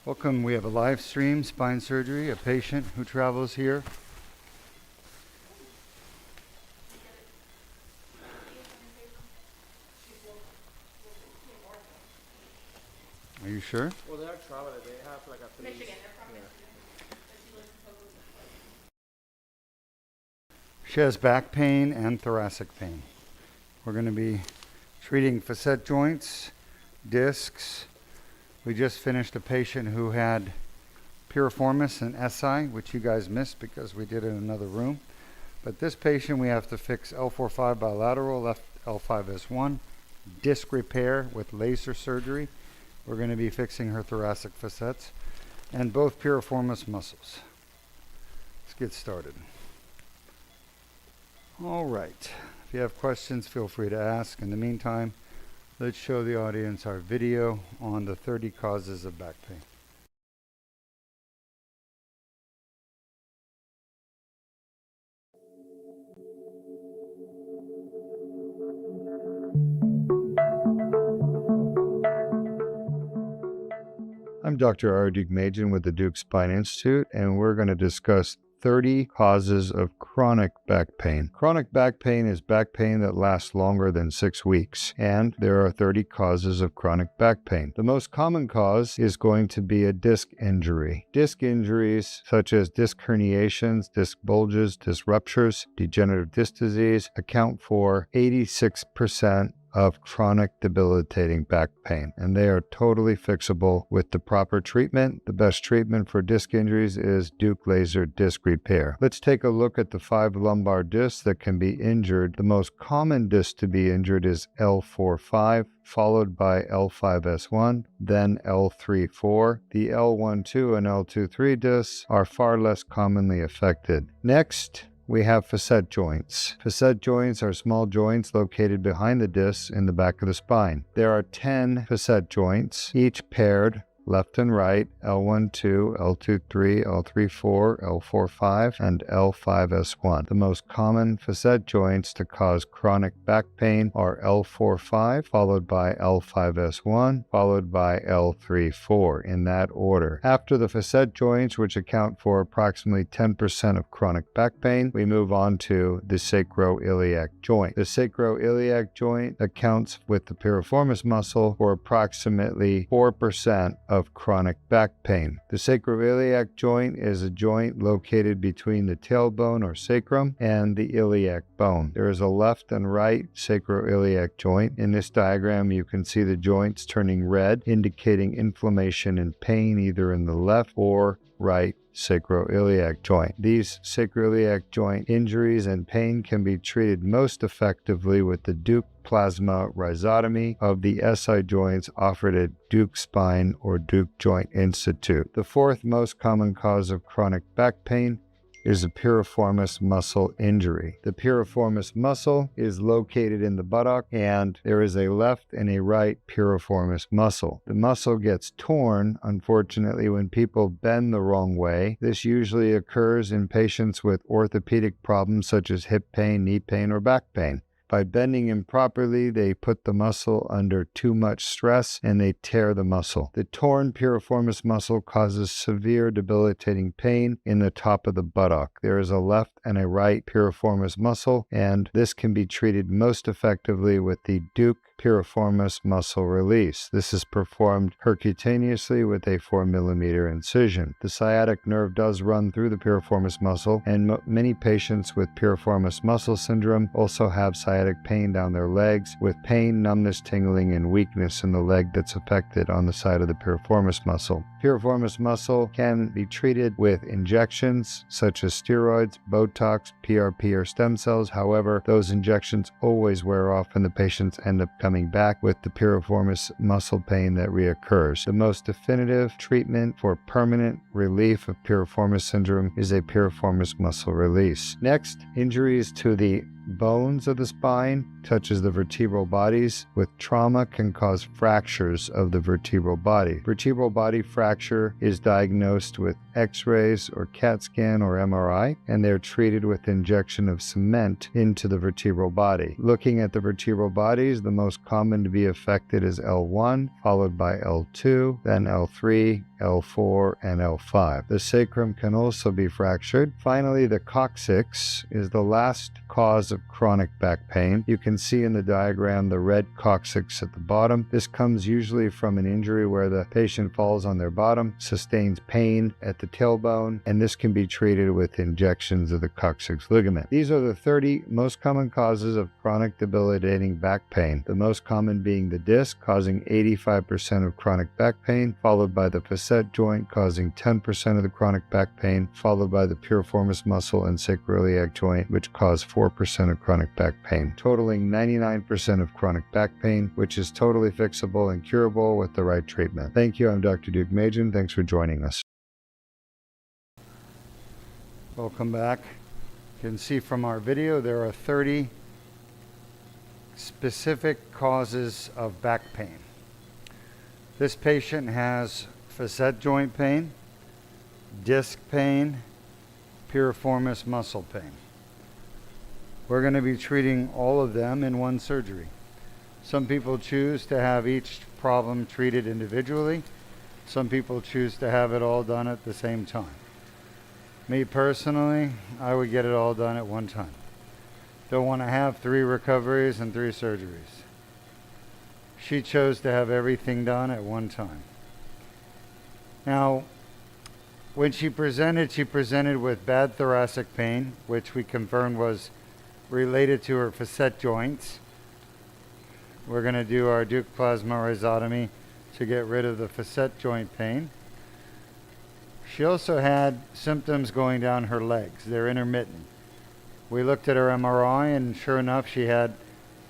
Welcome. We have a live stream spine surgery, a patient who travels here. Are you sure? Well, they're traveling. They have like a three. Michigan, they're from Michigan. She has back pain and thoracic pain. We're going to be treating facet joints, discs. We just finished a patient who had piriformis and SI, which you guys missed because we did it in another room. But this patient we have to fix L4-5 bilateral, left L5-S1, disc repair with laser surgery. We're going to be fixing her thoracic facets and both piriformis muscles. Let's get started. All right. If you have questions, feel free to ask. In the meantime, let's show the audience our video on the 30 causes of back pain. I'm Dr. R. Deukmedjian with the Deuk Spine Institute, and we're going to discuss 30 causes of chronic back pain. Chronic back pain is back pain that lasts longer than 6 weeks, and there are 30 causes of chronic back pain. The most common cause is going to be a disc injury. Disc injuries such as disc herniations, disc bulges, disc ruptures, degenerative disc disease account for 86% of chronic debilitating back pain, and they are totally fixable with the proper treatment. The best treatment for disc injuries is Deuk laser disc repair. Let's take a look at the 5 lumbar discs that can be injured. The most common disc to be injured is L4-5, followed by L5-S1, then L3-4. The L1-2 and L2-3 discs are far less commonly affected. Next, we have facet joints. Facet joints are small joints located behind the discs in the back of the spine. There are 10 facet joints, each paired left and right, L1-2, L2-3, L3-4, L4-5, and L5-S1. The most common facet joints to cause chronic back pain are L4-5, followed by L5-S1, followed by L3-4, in that order. After the facet joints, which account for approximately 10% of chronic back pain, we move on to the sacroiliac joint. The sacroiliac joint accounts with the piriformis muscle for approximately 4% of chronic back pain. The sacroiliac joint is a joint located between the tailbone or sacrum and the iliac bone. There is a left and right sacroiliac joint. In this diagram, you can see the joints turning red, indicating inflammation and pain either in the left or right sacroiliac joint. These sacroiliac joint injuries and pain can be treated most effectively with the Deuk plasma rhizotomy of the SI joints offered at Deuk Spine or Deuk Joint Institute. The fourth most common cause of chronic back pain is a piriformis muscle injury. The piriformis muscle is located in the buttock, and there is a left and a right piriformis muscle. The muscle gets torn, unfortunately, when people bend the wrong way. This usually occurs in patients with orthopedic problems such as hip pain, knee pain, or back pain. By bending improperly, they put the muscle under too much stress and they tear the muscle. The torn piriformis muscle causes severe debilitating pain in the top of the buttock. There is a left and a right piriformis muscle, and this can be treated most effectively with the Deuk piriformis muscle release. This is performed percutaneously with a 4mm incision. The sciatic nerve does run through the piriformis muscle, and many patients with piriformis muscle syndrome also have sciatic pain down their legs, with pain, numbness, tingling, and weakness in the leg that's affected on the side of the piriformis muscle. Piriformis muscle can be treated with injections such as steroids, Botox, PRP, or stem cells. However, those injections always wear off and the patients end up coming back with the piriformis muscle pain that reoccurs. The most definitive treatment for permanent relief of piriformis syndrome is a piriformis muscle release. Next, injuries to the bones of the spine, such as the vertebral bodies, with trauma can cause fractures of the vertebral body. Vertebral body fracture is diagnosed with X-rays or CAT scan or MRI, and they're treated with injection of cement into the vertebral body. Looking at the vertebral bodies, the most common to be affected is L1, followed by L2, then L3, L4 and L5. The sacrum can also be fractured. Finally, the coccyx is the last cause of chronic back pain. You can see in the diagram the red coccyx at the bottom. This comes usually from an injury where the patient falls on their bottom, sustains pain at the tailbone, and this can be treated with injections of the coccyx ligament. These are the 30 most common causes of chronic debilitating back pain, the most common being the disc, causing 85% of chronic back pain, followed by the facet joint, causing 10% of the chronic back pain, followed by the piriformis muscle and sacroiliac joint, which cause 4% of chronic back pain, totaling 99% of chronic back pain, which is totally fixable and curable with the right treatment. Thank you. I'm Dr. Deukmedjian. Thanks for joining us. Welcome back. You can see from our video there are 30 specific causes of back pain. This patient has facet joint pain, disc pain, piriformis muscle pain. We're going to be treating all of them in one surgery. Some people choose to have each problem treated individually. Some people choose to have it all done at the same time. Me personally, I would get it all done at one time. Don't want to have 3 recoveries and 3 surgeries. She chose to have everything done at one time. Now, when she presented with bad thoracic pain, which we confirmed was related to her facet joints. We're going to do our Deuk plasma rhizotomy to get rid of the facet joint pain. She also had symptoms going down her legs. They're intermittent. We looked at her MRI, and sure enough, she had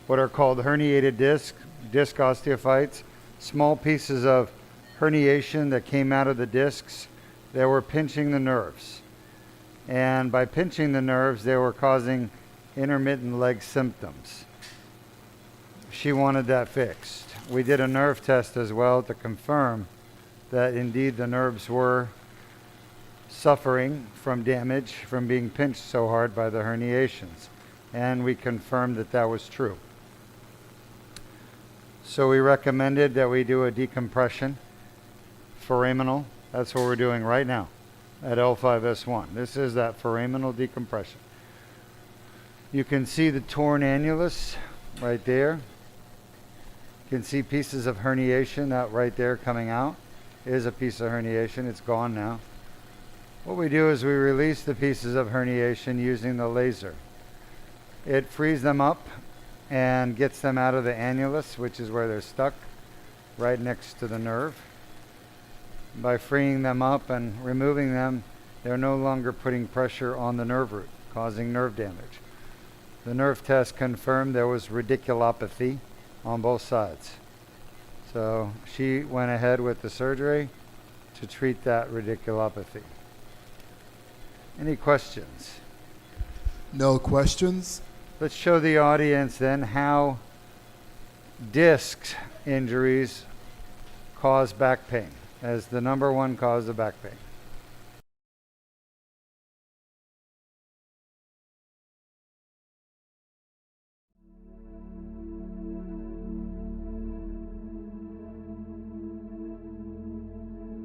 what are called herniated disc osteophytes, small pieces of herniation that came out of the discs that were pinching the nerves. And by pinching the nerves, they were causing intermittent leg symptoms. She wanted that fixed. We did a nerve test as well to confirm that indeed the nerves were suffering from damage from being pinched so hard by the herniations. And we confirmed that that was true. So we recommended that we do a decompression, foraminal. That's what we're doing right now at L5-S1. This is that foraminal decompression. You can see the torn annulus right there. You can see pieces of herniation out right there coming out. Is a piece of herniation. It's gone now. What we do is we release the pieces of herniation using the laser. It frees them up and gets them out of the annulus, which is where they're stuck, right next to the nerve. By freeing them up and removing them, they're no longer putting pressure on the nerve root, causing nerve damage. The nerve test confirmed there was radiculopathy on both sides. So she went ahead with the surgery to treat that radiculopathy. Any questions? No questions. Let's show the audience then how disc injuries cause back pain as the number one cause of back pain.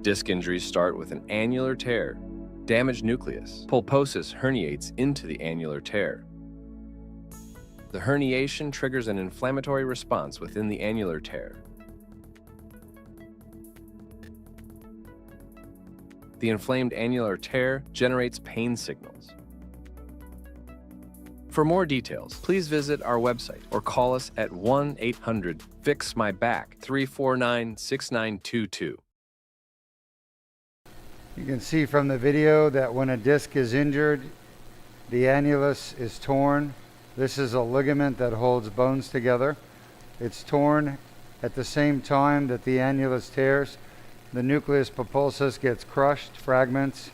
Disc injuries start with an annular tear, damaged nucleus. Pulposis herniates into the annular tear. The herniation triggers an inflammatory response within the annular tear. The inflamed annular tear generates pain signals. For more details, please visit our website or call us at 1-800-FIX-MY-BACK 349-6922. You can see from the video that when a disc is injured, the annulus is torn. This is a ligament that holds bones together. It's torn at the same time that the annulus tears. The nucleus pulposus gets crushed, fragments,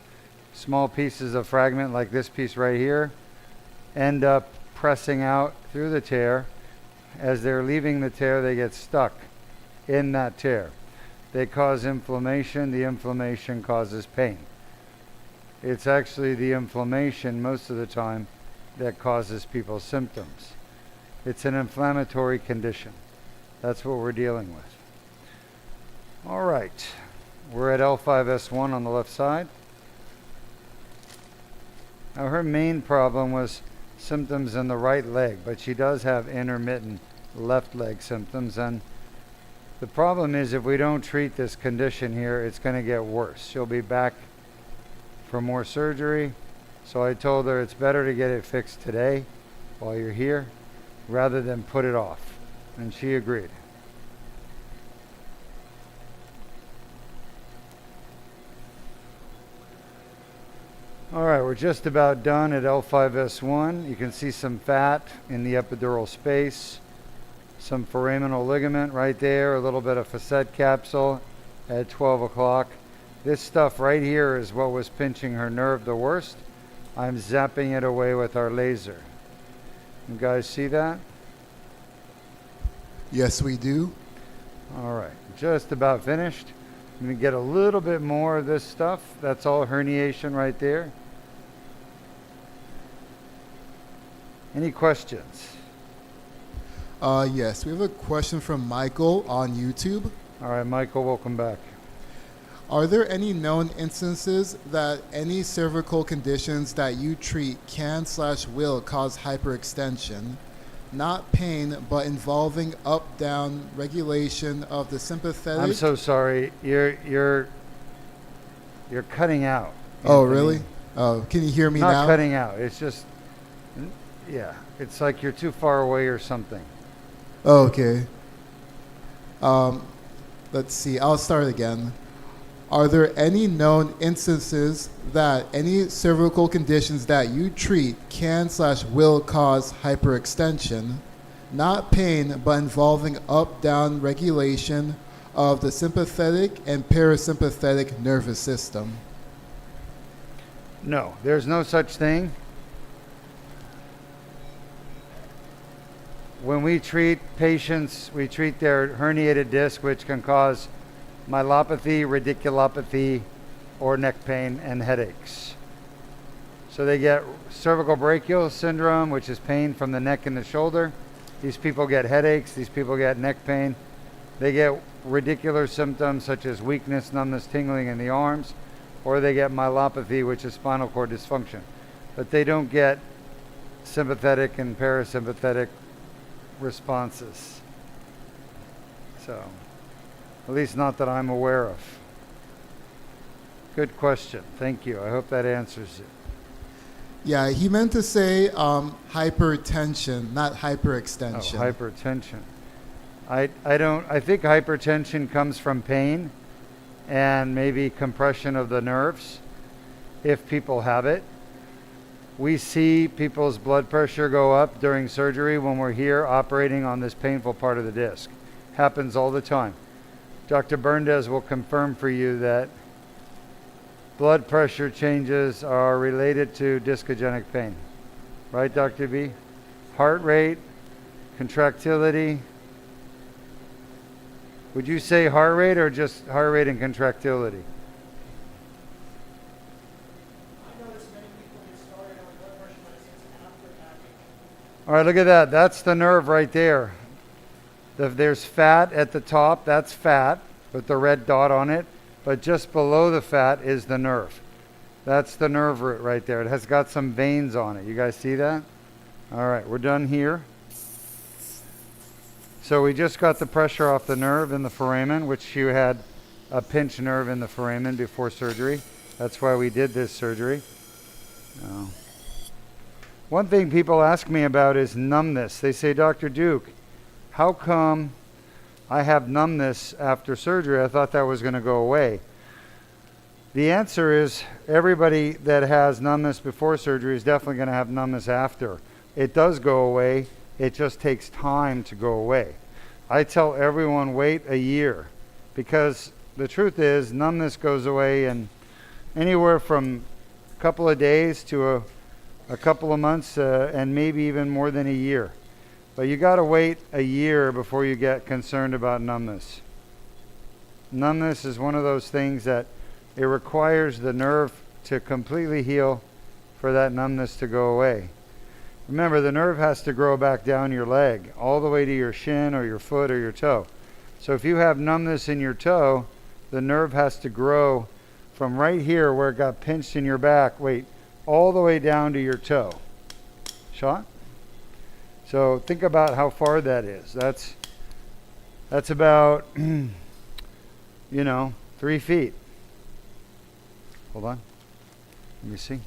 small pieces of fragment like this piece right here, end up pressing out through the tear. As they're leaving the tear, they get stuck in that tear. They cause inflammation. The inflammation causes pain. It's actually the inflammation most of the time that causes people's symptoms. It's an inflammatory condition. That's what we're dealing with. All right. We're at L5-S1 on the left side. Now her main problem was symptoms in the right leg, but she does have intermittent left leg symptoms, and the problem is if we don't treat this condition here, it's going to get worse. She'll be back for more surgery, so I told her it's better to get it fixed today while you're here rather than put it off, and she agreed. All right, we're just about done at L5-S1. You can see some fat in the epidural space, some foraminal ligament right there, a little bit of facet capsule at 12 o'clock. This stuff right here is what was pinching her nerve the worst. I'm zapping it away with our laser. You guys see that? Yes, we do. All right, just about finished. I'm going to get a little bit more of this stuff. That's all herniation right there. Any questions? Yes, we have a question from Michael on YouTube. All right, Michael, welcome back. Are there any known instances that any cervical conditions that you treat can/will cause hyperextension? Not pain, but involving up-down regulation of the sympathetic. I'm so sorry. You're cutting out. Oh, Anthony. really? Oh, can you hear me Not now? cutting out. It's just, yeah. It's like you're too far away or something. Oh, okay. Let's see. I'll start again. Are there any known instances that any cervical conditions that you treat can/will cause hyperextension? Not pain, but involving up-down regulation of the sympathetic and parasympathetic nervous system. No, there's no such thing. When we treat patients, we treat their herniated disc, which can cause myelopathy, radiculopathy, or neck pain and headaches. So they get cervical brachial syndrome, which is pain from the neck and the shoulder. These people get headaches. These people get neck pain. They get radicular symptoms such as weakness, numbness, tingling in the arms, or they get myelopathy, which is spinal cord dysfunction. But they don't get sympathetic and parasympathetic responses. So, at least not that I'm aware of. Good question. Thank you. I hope that answers it. Yeah, he meant to say hypertension, not hyperextension. Oh, hypertension. I think hypertension comes from pain and maybe compression of the nerves if people have it. We see people's blood pressure go up during surgery when we're here operating on this painful part of the disc. Happens all the time. Dr. Berndes will confirm for you that blood pressure changes are related to discogenic pain. Right, Dr. B? Heart rate, contractility. Would you say heart rate or just heart rate and contractility? All right, look at that. That's the nerve right there. There's fat at the top. That's fat with the red dot on it. But just below the fat is the nerve. That's the nerve root right there. It has got some veins on it. You guys see that? All right, we're done here. So we just got the pressure off the nerve in the foramen, which you had a pinched nerve in the foramen before surgery. That's why we did this surgery. Oh. One thing people ask me about is numbness. They say, Dr. Deuk, how come I have numbness after surgery? I thought that was going to go away. The answer is everybody that has numbness before surgery is definitely going to have numbness after. It does go away. It just takes time to go away. I tell everyone wait a year because the truth is numbness goes away in anywhere from a couple of days to a couple of months and maybe even more than a year. But you got to wait a year before you get concerned about numbness. Numbness is one of those things that it requires the nerve to completely heal for that numbness to go away. Remember, the nerve has to grow back down your leg all the way to your shin or your foot or your toe. So if you have numbness in your toe, the nerve has to grow from right here where it got pinched in your back, all the way down to your toe. Shot? So think about how far that is. That's about, 3 feet. Hold on. Let me see.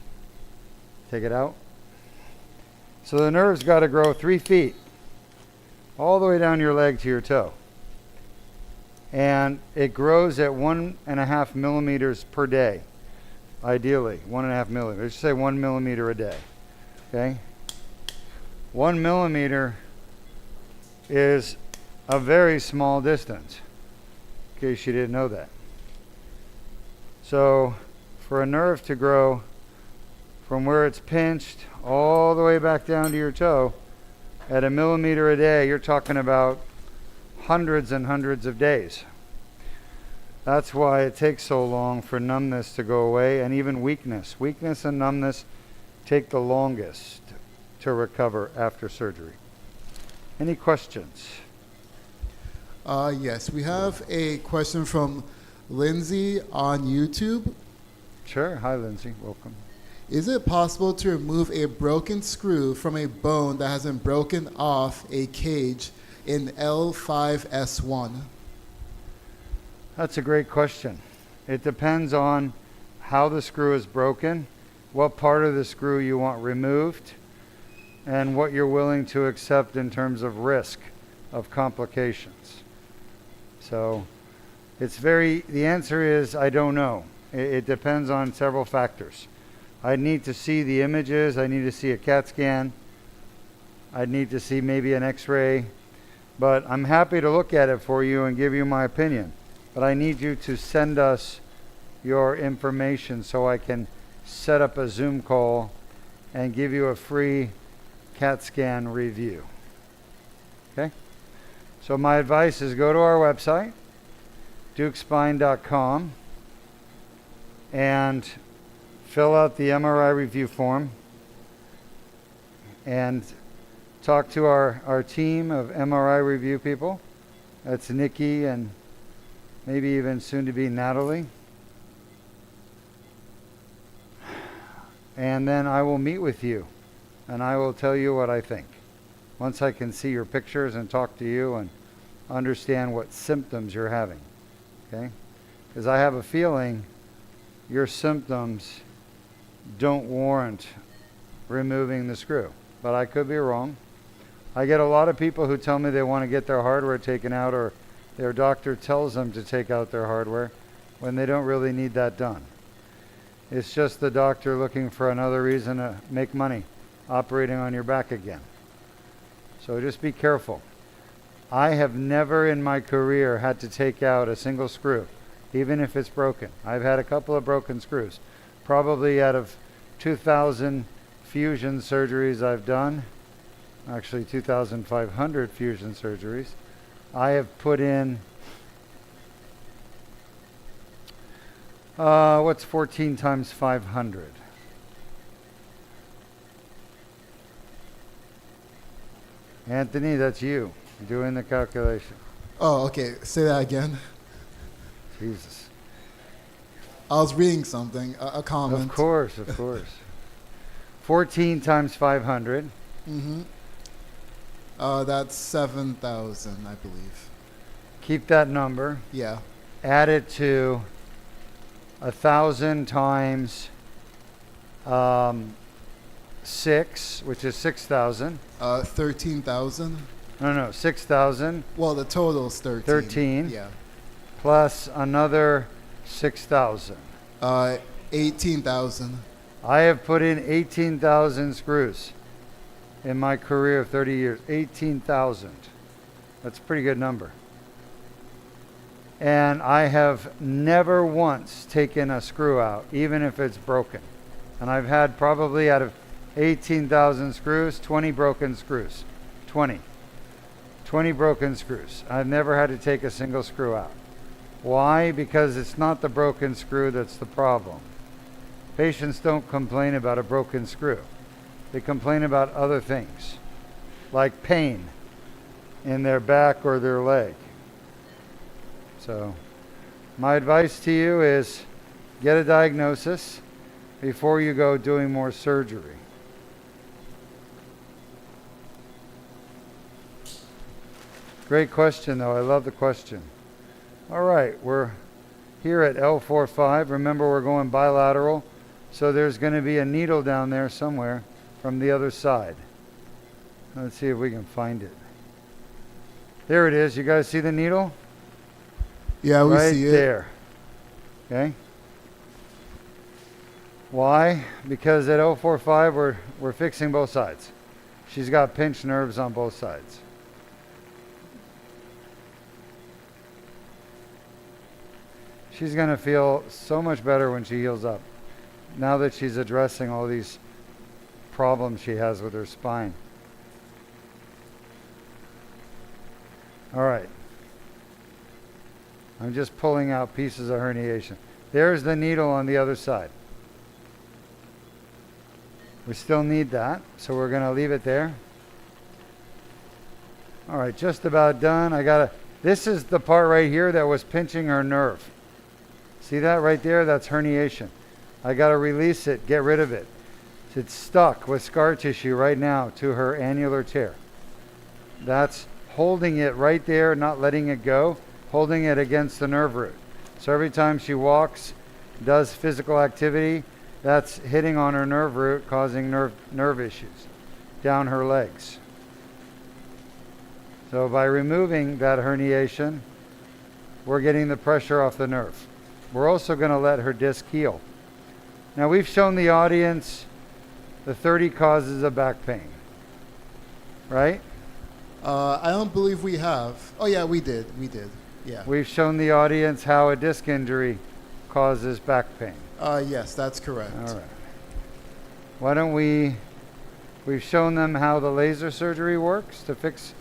Take it out. So the nerve's got to grow 3 feet all the way down your leg to your toe. And it grows at 1.5 millimeters per day. Ideally, 1.5 millimeters. Let's say 1 millimeter a day. Okay? 1 millimeter is a very small distance, in case you didn't know that. So, for a nerve to grow from where it's pinched all the way back down to your toe at 1 millimeter a day, you're talking about hundreds and hundreds of days. That's why it takes so long for numbness to go away, and even weakness. Weakness and numbness take the longest to recover after surgery. Any questions? Yes, we have a question from Lindsay on YouTube. Sure. Hi, Lindsay. Welcome. Is it possible to remove a broken screw from a bone that hasn't broken off a cage in L5-S1? That's a great question. It depends on how the screw is broken, what part of the screw you want removed, and what you're willing to accept in terms of risk of complications. So the answer is I don't know. It depends on several factors. I need to see the images. I need to see a CAT scan. I'd need to see maybe an x-ray. But I'm happy to look at it for you and give you my opinion. But I need you to send us your information so I can set up a Zoom call and give you a free CAT scan review. Okay? So my advice is go to our website, deukspine.com, and fill out the MRI review form and talk to our team of MRI review people. That's Nikki and maybe even soon to be Natalie. And then I will meet with you and I will tell you what I think. Once I can see your pictures and talk to you and understand what symptoms you're having. Okay? Because I have a feeling your symptoms don't warrant removing the screw. But I could be wrong. I get a lot of people who tell me they want to get their hardware taken out, or their doctor tells them to take out their hardware when they don't really need that done. It's just the doctor looking for another reason to make money operating on your back again. So just be careful. I have never in my career had to take out a single screw, even if it's broken. I've had a couple of broken screws. Probably out of 2,000 fusion surgeries I've done, actually 2,500 fusion surgeries, I have put in, what's 14 times 500? Anthony, that's you doing the calculation. Oh, okay. Say that again. Jesus. I was reading something, a comment. Of course. 14 times 500. Mm-hmm. That's 7,000, I believe. Keep that number. Yeah. Add it to 1,000 times 6, which is 6,000. 13,000. No, 6,000. Well, the total is 13. 13. Yeah. Plus another 6,000. 18,000. I have put in 18,000 screws in my career of 30 years. 18,000. That's a pretty good number. And I have never once taken a screw out, even if it's broken. And I've had probably out of 18,000 screws, 20 broken screws. 20 broken screws. I've never had to take a single screw out. Why? Because it's not the broken screw that's the problem. Patients don't complain about a broken screw. They complain about other things, like pain in their back or their leg. So My advice to you is get a diagnosis before you go doing more surgery. Great question, though. I love the question. All right, we're here at L4-5. Remember, we're going bilateral, so there's going to be a needle down there somewhere from the other side. Let's see if we can find it. There it is. You guys see the needle? Yeah, we right see it. there. Okay. Why? Because at L4-5, we're fixing both sides. She's got pinched nerves on both sides. She's going to feel so much better when she heals up, now that she's addressing all these problems she has with her spine. All right. I'm just pulling out pieces of herniation. There's the needle on the other side. We still need that, so we're going to leave it there. All right, just about done. This is the part right here that was pinching her nerve. See that right there? That's herniation. I got to release it, get rid of it. It's stuck with scar tissue right now to her annular tear. That's holding it right there, not letting it go, holding it against the nerve root. So every time she walks, does physical activity, that's hitting on her nerve root, causing nerve issues down her legs. So by removing that herniation, we're getting the pressure off the nerve. We're also going to let her disc heal. Now, we've shown the audience the 30 causes of back pain, right? I don't believe we have. Oh, yeah, we did. Yeah. We've shown the audience how a disc injury causes back pain. Yes, that's correct. All right. Why don't we've shown them how the laser surgery works to fix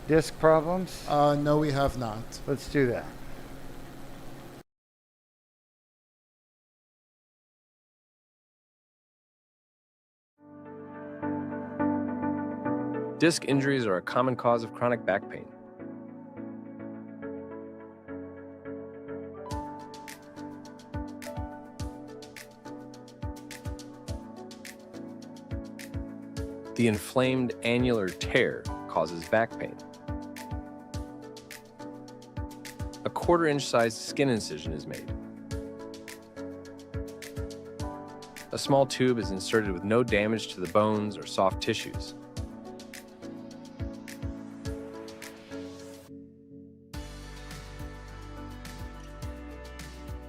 disc problems? No, we have not. Let's do that. Disc injuries are a common cause of chronic back pain. The inflamed annular tear causes back pain. A 1/4-inch sized skin incision is made. A small tube is inserted with no damage to the bones or soft tissues.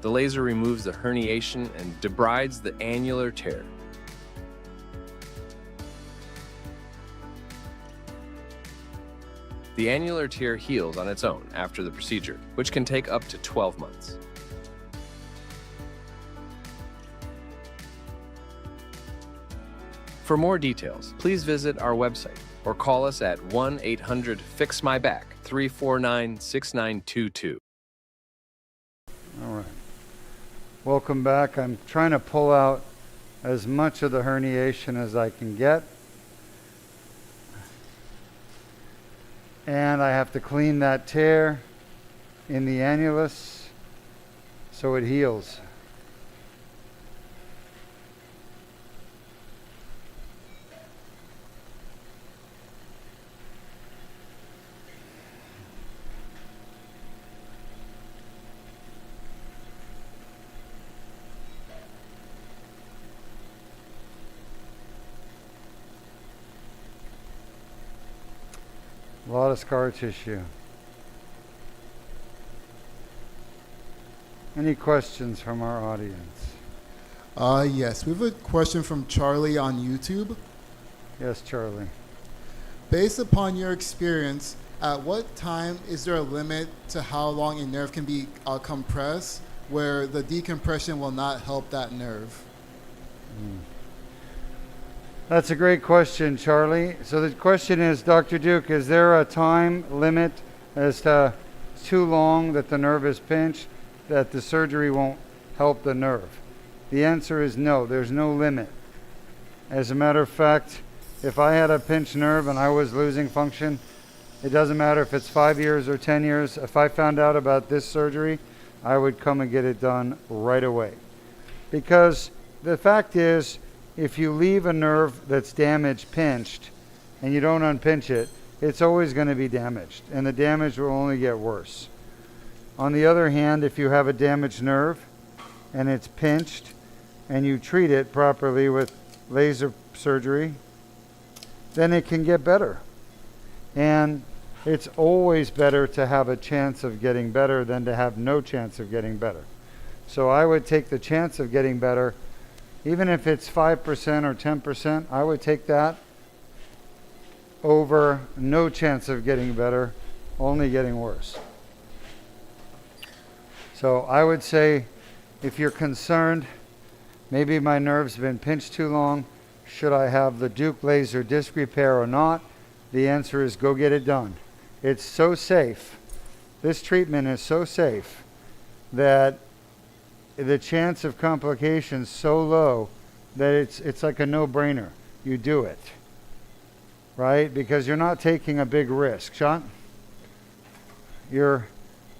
The laser removes the herniation and debrides the annular tear. The annular tear heals on its own after the procedure, which can take up to 12 months. For more details, please visit our website or call us at 1-800-FIX-MY-BACK 349-6922. All right. Welcome back. I'm trying to pull out as much of the herniation as I can get. And I have to clean that tear in the annulus so it heals. A lot of scar tissue. Any questions from our audience? Yes, we have a question from Charlie on YouTube. Yes, Charlie. Based upon your experience, at what time is there a limit to how long a nerve can be compressed where the decompression will not help that nerve? That's a great question, Charlie. So the question is, Dr. Deuk, is there a time limit as to too long that the nerve is pinched, that the surgery won't help the nerve? The answer is no, there's no limit. As a matter of fact, if I had a pinched nerve and I was losing function, it doesn't matter if it's 5 years or 10 years. If I found out about this surgery, I would come and get it done right away. Because the fact is, if you leave a nerve that's damaged pinched and you don't unpinch it, it's always going to be damaged, and the damage will only get worse. On the other hand, if you have a damaged nerve and it's pinched and you treat it properly with laser surgery, then it can get better. And it's always better to have a chance of getting better than to have no chance of getting better. So I would take the chance of getting better, even if it's 5% or 10%, I would take that over no chance of getting better, only getting worse. So I would say, if you're concerned, maybe my nerve's been pinched too long, should I have the Deuk laser disc repair or not? The answer is go get it done. It's so safe. This treatment is so safe that the chance of complications so low that it's like a no-brainer. You do it, right? Because you're not taking a big risk. Sean? You're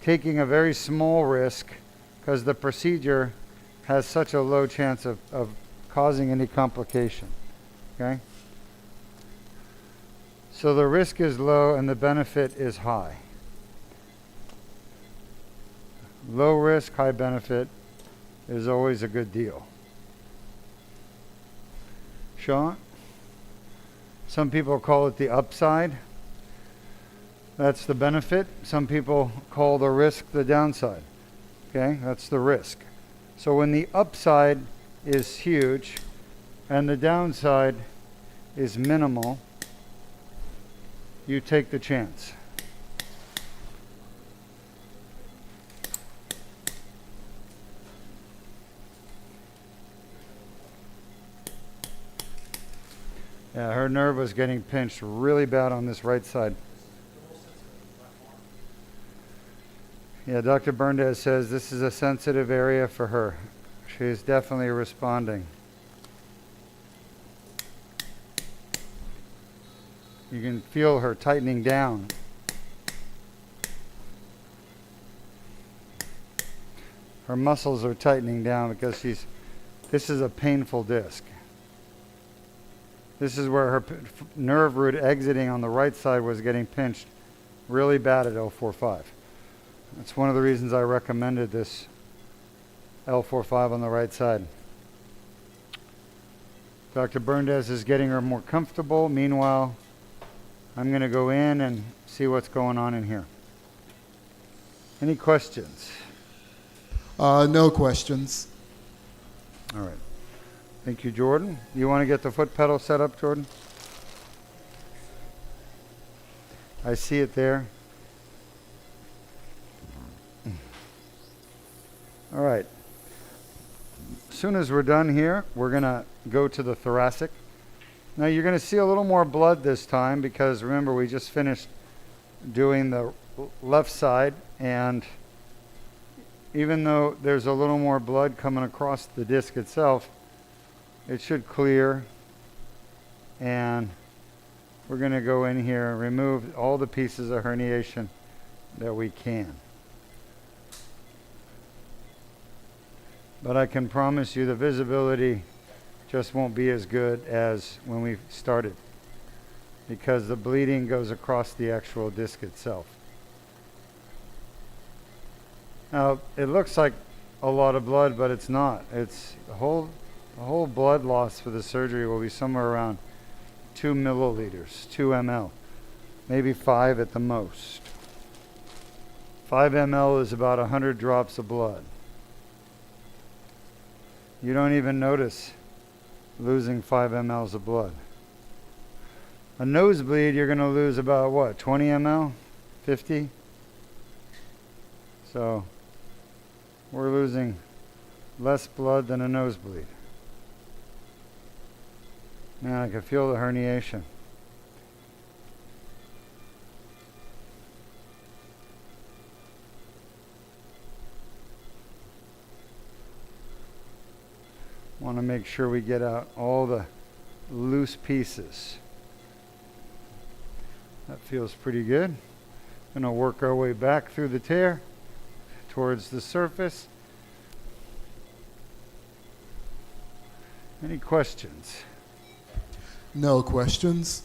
taking a very small risk because the procedure has such a low chance of causing any complication, okay? So the risk is low and the benefit is high. Low risk, high benefit is always a good deal. Sean? Some people call it the upside. That's the benefit. Some people call the risk the downside. Okay, that's the risk. So when the upside is huge and the downside is minimal, you take the chance. Yeah, her nerve was getting pinched really bad on this right side. Yeah, Dr. Berndes says this is a sensitive area for her. She is definitely responding. You can feel her tightening down. Her muscles are tightening down because this is a painful disc. This is where her nerve root exiting on the right side was getting pinched really bad at L4-5. That's one of the reasons I recommended this L4-5 on the right side. Dr. Berndes is getting her more comfortable. Meanwhile, I'm going to go in and see what's going on in here. Any questions? No questions. All right. Thank you, Jordan. You want to get the foot pedal set up, Jordan? I see it there. All right. As soon as we're done here, we're going to go to the thoracic. Now you're going to see a little more blood this time because remember we just finished doing the left side, and even though there's a little more blood coming across the disc itself, it should clear, and we're going to go in here and remove all the pieces of herniation that we can. But I can promise you the visibility just won't be as good as when we started because the bleeding goes across the actual disc itself. Now, it looks like a lot of blood, but it's not. It's the whole blood loss for the surgery will be somewhere around 2 milliliters, 2 ml, maybe 5 at the most. 5 ml is about 100 drops of blood. You don't even notice losing 5 mLs of blood. A nosebleed, you're going to lose about what, 20 ml? 50? So we're losing less blood than a nosebleed. Man, I can feel the herniation. Want to make sure we get out all the loose pieces. That feels pretty good. Going to work our way back through the tear towards the surface. Any questions? No questions.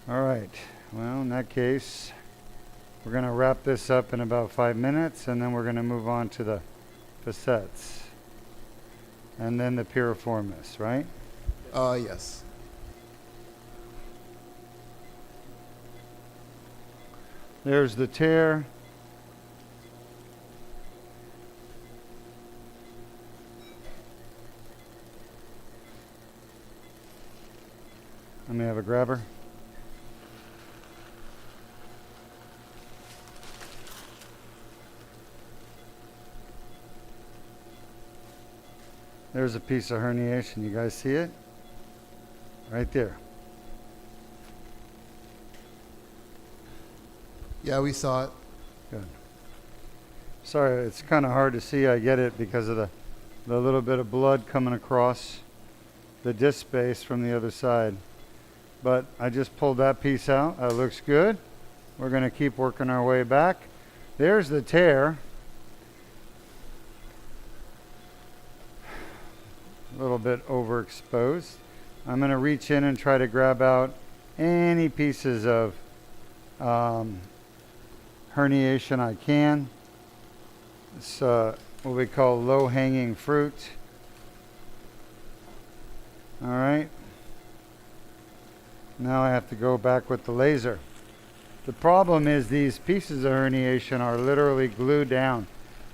All right. Well, in that case, we're going to wrap this up in about 5 minutes, and then we're going to move on to the facets. And then the piriformis, right? Yes. There's the tear. Let me have a grabber. There's a piece of herniation. You guys see it? Right there. Yeah, we saw it. Good. Sorry, it's kind of hard to see. I get it because of the little bit of blood coming across the disc space from the other side. But I just pulled that piece out. That looks good. We're going to keep working our way back. There's the tear. A little bit overexposed. I'm going to reach in and try to grab out any pieces of herniation I can. It's what we call low-hanging fruit. All right. Now I have to go back with the laser. The problem is these pieces of herniation are literally glued down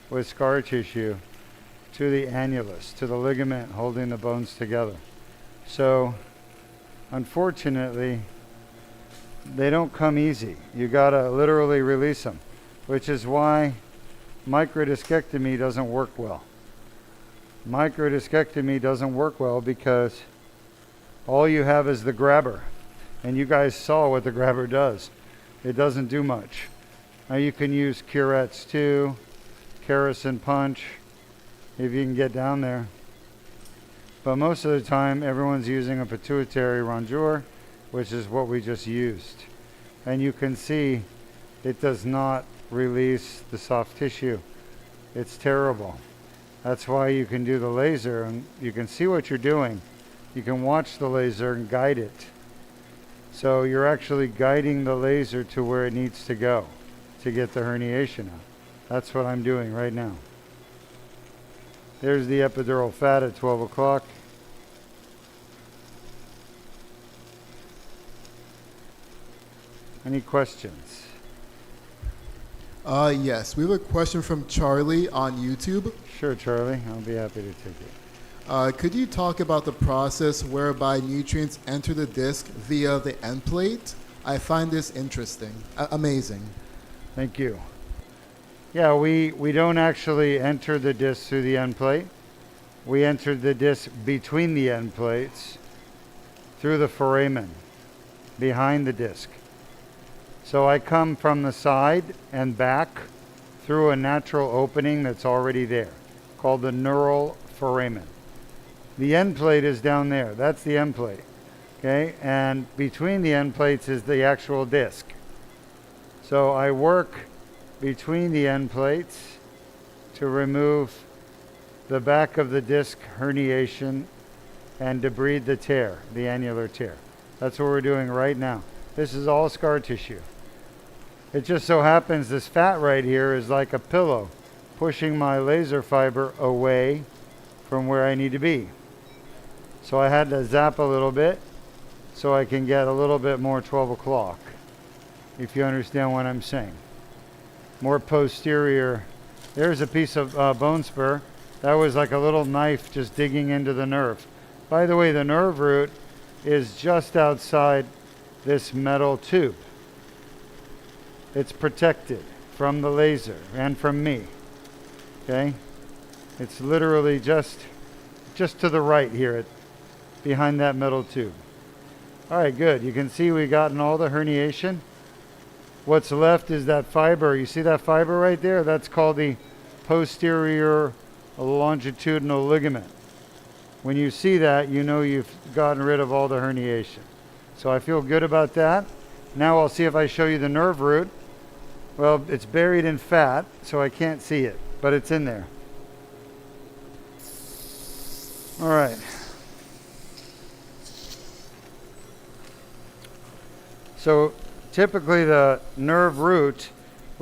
with scar tissue to the annulus, to the ligament holding the bones together. So, unfortunately, they don't come easy. You gotta literally release them, which is why microdiscectomy doesn't work well. Microdiscectomy doesn't work well because all you have is the grabber. And you guys saw what the grabber does. It doesn't do much. Now you can use curettes too, kerosene punch, if you can get down there. But most of the time, everyone's using a pituitary rongeur, which is what we just used. And you can see it does not release the soft tissue. It's terrible. That's why you can do the laser and you can see what you're doing. You can watch the laser and guide it. So you're actually guiding the laser to where it needs to go to get the herniation out. That's what I'm doing right now. There's the epidural fat at 12 o'clock. Any questions? Yes, we have a question from Charlie on YouTube. Sure, Charlie. I'll be happy to take it. Could you talk about the process whereby nutrients enter the disc via the end plate? I find this interesting. Amazing. Thank you. Yeah, we don't actually enter the disc through the end plate. We enter the disc between the end plates through the foramen behind the disc. So I come from the side and back through a natural opening that's already there called the neural foramen. The end plate is down there. That's the end plate. Okay? And between the end plates is the actual disc. So I work between the end plates to remove the back of the disc herniation and debride the tear, the annular tear. That's what we're doing right now. This is all scar tissue. It just so happens this fat right here is like a pillow pushing my laser fiber away from where I need to be. So I had to zap a little bit so I can get a little bit more 12 o'clock, if you understand what I'm saying. More posterior. There's a piece of bone spur. That was like a little knife just digging into the nerve. By the way, the nerve root is just outside this metal tube. It's protected from the laser and from me. Okay? It's literally just to the right here behind that metal tube. All right, good. You can see we've gotten all the herniation. What's left is that fiber. You see that fiber right there? That's called the posterior longitudinal ligament. When you see that, you know you've gotten rid of all the herniation. So I feel good about that. Now I'll see if I show you the nerve root. Well, it's buried in fat, so I can't see it, but it's in there. All right. So typically the nerve root